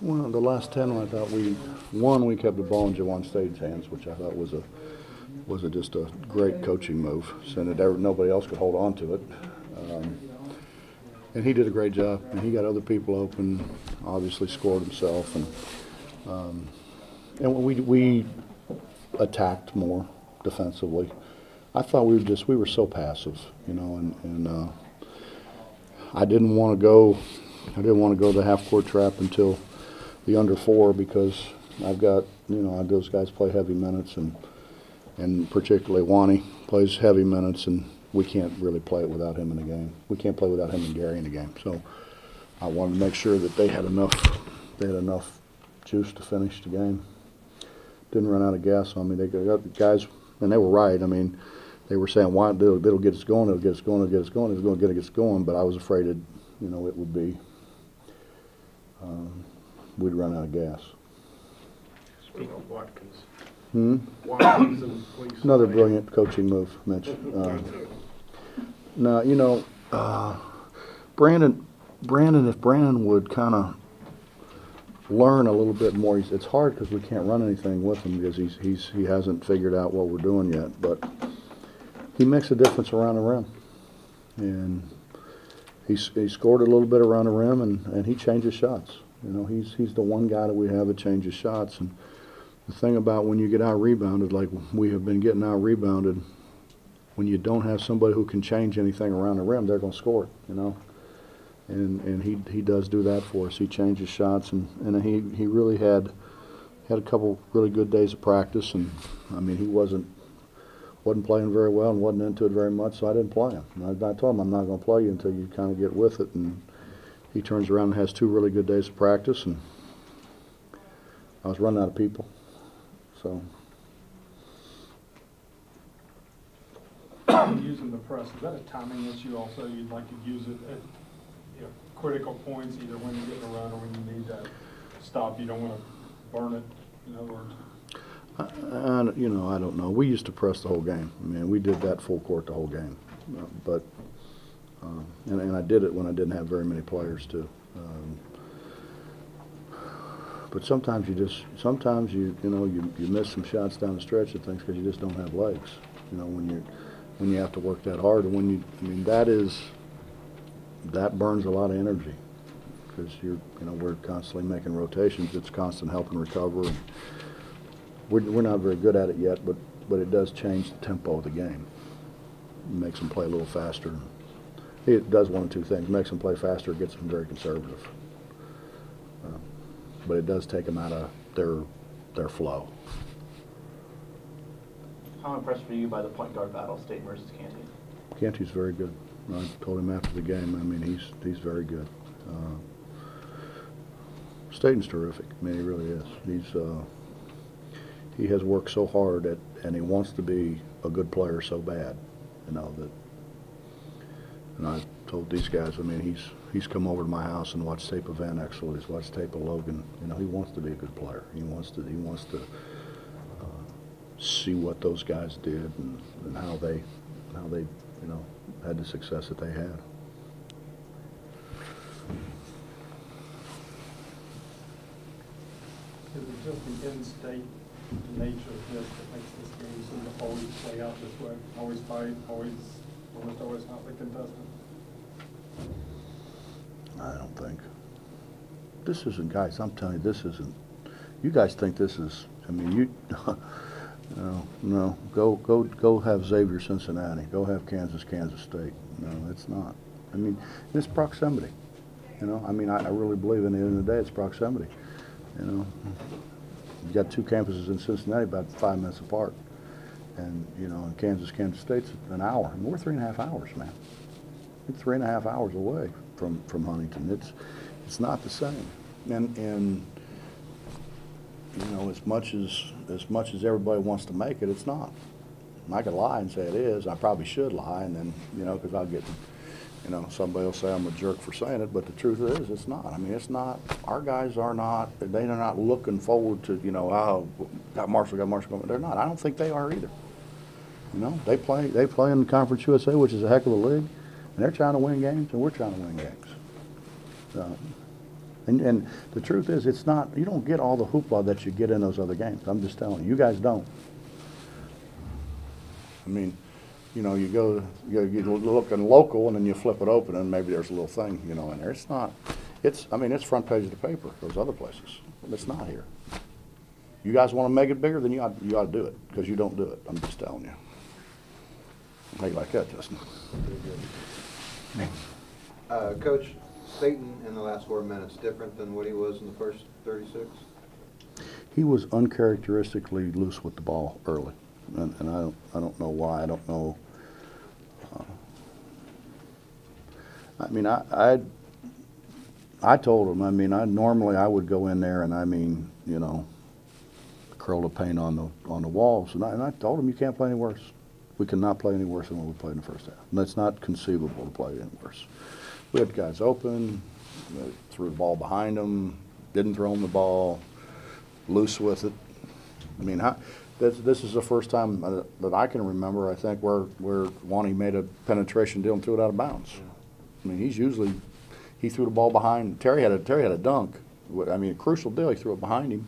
Well, the last 10, I thought we kept the ball in Jawan State's hands, which I thought was just a great coaching move, so that nobody else could hold on to it. And he did a great job, and he got other people open, obviously scored himself, and we attacked more defensively. I thought we were so passive, and I didn't want to go the half-court trap until the under 4, because I've got, those guys play heavy minutes, and particularly Wani plays heavy minutes, and we can't really play it without him in the game. We can't play without him and Gary in the game. So I wanted to make sure that they had enough juice to finish the game. Didn't run out of gas on me. They got the guys, and they were right. I mean, they were saying, "Why it'll get us going? It'll get us going. It'll get us going. It's going to get us going." But I was afraid it would be we'd run out of gas. Speaking of Watkins. Watkins another brilliant coaching move, Mitch. Now, Brandon, if Brandon would kind of learn a little bit more, it's hard because we can't run anything with him because he hasn't figured out what we're doing yet. But he makes a difference around the rim, and he scored a little bit around the rim, and he changes shots. He's the one guy that we have that changes shots. And the thing about when you get out rebounded, like we have been getting out rebounded, when you don't have somebody who can change anything around the rim, they're going to score it, And he does do that for us. He changes shots, and he really had a couple really good days of practice. And I mean, he wasn't playing very well and wasn't into it very much, so I didn't play him. And I told him, I'm not going to play you until you kind of get with it. And he turns around and has 2 really good days of practice, and I was running out of people. So. Using the press, is that a timing issue also? You'd like to use it at critical points, either when you get in a run or when you need that stop. You don't want to burn it, in other words. I don't know. We used to press the whole game. I mean, we did that full court the whole game. But I did it when I didn't have very many players too. But sometimes you miss some shots down the stretch of things because you just don't have legs. When you have to work that hard, and that burns a lot of energy because we're constantly making rotations. It's constant help and recover. And we're not very good at it yet, but it does change the tempo of the game. It makes them play a little faster. It does one of 2 things: makes them play faster, it gets them very conservative. But it does take them out of their flow. How impressed were you by the point guard battle, State versus Canty? Canty's very good. I told him after the game. I mean, he's very good. Staten's terrific. I mean, he really is. He has worked so hard and he wants to be a good player so bad. That. And I told these guys. I mean, he's come over to my house and watched tape of Van Exel. He's watched tape of Logan. He wants to be a good player. He wants to see what those guys did and how they had the success that they had. Is it just the in-state nature of this that makes this game seem to always play out this way? Always fight, almost always hotly contested? I don't think. This isn't, guys, I'm telling you, this isn't. You guys think this is, I mean, you, no, go have Xavier Cincinnati. Go have Kansas State. No, it's not. I mean, it's proximity. I mean, I really believe in the end of the day, it's proximity. You got 2 campuses in Cincinnati about 5 minutes apart. And, in Kansas State's an hour. And we're 3.5 hours, man. It's 3.5 hours away from Huntington. It's not the same. And as much as everybody wants to make it, it's not. I could lie and say it is. I probably should lie, and then, because I'll get, somebody will say I'm a jerk for saying it, but the truth is, it's not. I mean, it's not. Our guys are not. They're not looking forward to, got Marshall. They're not. I don't think they are either. They play in the Conference USA, which is a heck of a league, and they're trying to win games, and we're trying to win games. So, And the truth is, it's not, you don't get all the hoopla that you get in those other games. I'm just telling you, you guys don't. I mean, you know, you look in local and then you flip it open and maybe there's a little thing, you know, in there. It's not, I mean, it's front page of the paper, those other places. It's not here. You guys want to make it bigger, then you ought to do it, because you don't do it. I'm just telling you. How you like that, Justin? Coach, Satan in the last 4 minutes, different than what he was in the first 36? He was uncharacteristically loose with the ball early, and I don't know why. I don't know. I mean, I told him. I mean, normally I would go in there and I mean, you know, curl the paint on the walls, and I told him, you can't play any worse. We cannot play any worse than what we played in the first half. And it's not conceivable to play any worse. We had guys open, threw the ball behind them, didn't throw them the ball, loose with it. I mean, this is the first time that I can remember, I think, where Wani made a penetration deal and threw it out of bounds. I mean, he threw the ball behind. Terry had a dunk. I mean, a crucial deal. He threw it behind him,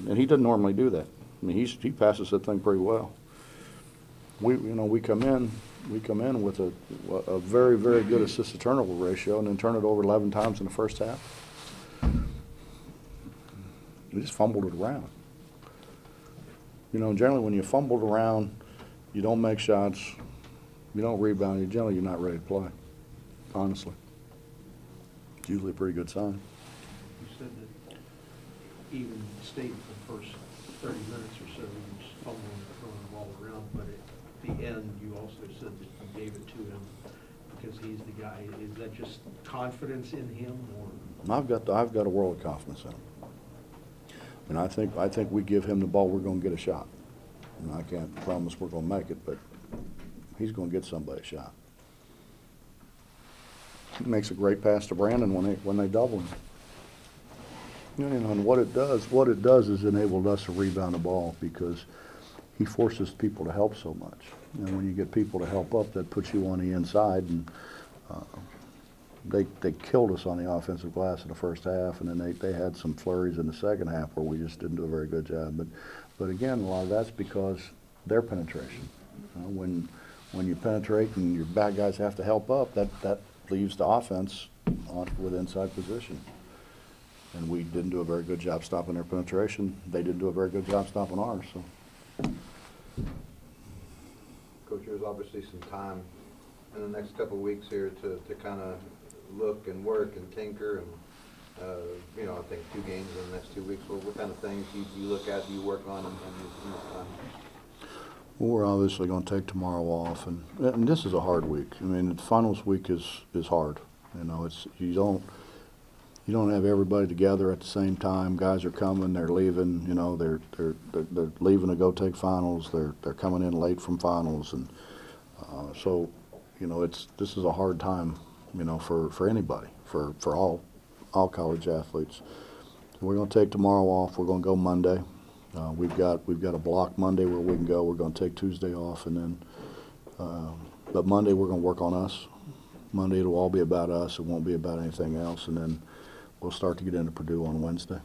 and he doesn't normally do that. I mean, he passes that thing pretty well. We come in with a very, very good assist to turnover ratio, and then turn it over 11 times in the first half. We just fumbled it around. You know, generally when you fumble it around, you don't make shots, you don't rebound, you're not ready to play. Honestly, it's usually a pretty good sign. You said that even State for the first 30 minutes or so, he was fumbling and throwing the ball around, but at the end, you also said that you gave it to him because he's the guy. Is that just confidence in him, or? I've got a world of confidence in him. And I think we give him the ball, we're going to get a shot. And I can't promise we're going to make it, but he's going to get somebody a shot. He makes a great pass to Brandon when they double him. You know, and what it does is enabled us to rebound the ball, because he forces people to help so much. And when you get people to help up, that puts you on the inside. And they killed us on the offensive glass in the first half, and then they had some flurries in the second half where we just didn't do a very good job. But again, a lot of that's because their penetration. When you penetrate and your bad guys have to help up, that leaves the offense with inside position. And we didn't do a very good job stopping their penetration. They didn't do a very good job stopping ours. So. Coach, there's obviously some time in the next couple of weeks here to kind of look and work and tinker, and you know, I think 2 games in the next 2 weeks. Well, what kind of things you look at, you work on, and this time? Well, we're obviously going to take tomorrow off, and this is a hard week. I mean, the finals week is hard. You know, you don't have everybody together at the same time. Guys are coming, they're leaving. You know, they're leaving to go take finals. They're coming in late from finals, and so you know, this is a hard time. You know, for anybody, for all college athletes. So we're going to take tomorrow off. We're going to go Monday. We've got a block Monday where we can go. We're going to take Tuesday off, and then but Monday we're going to work on us. Monday it'll all be about us. It won't be about anything else, and then we'll start to get into Purdue on Wednesday.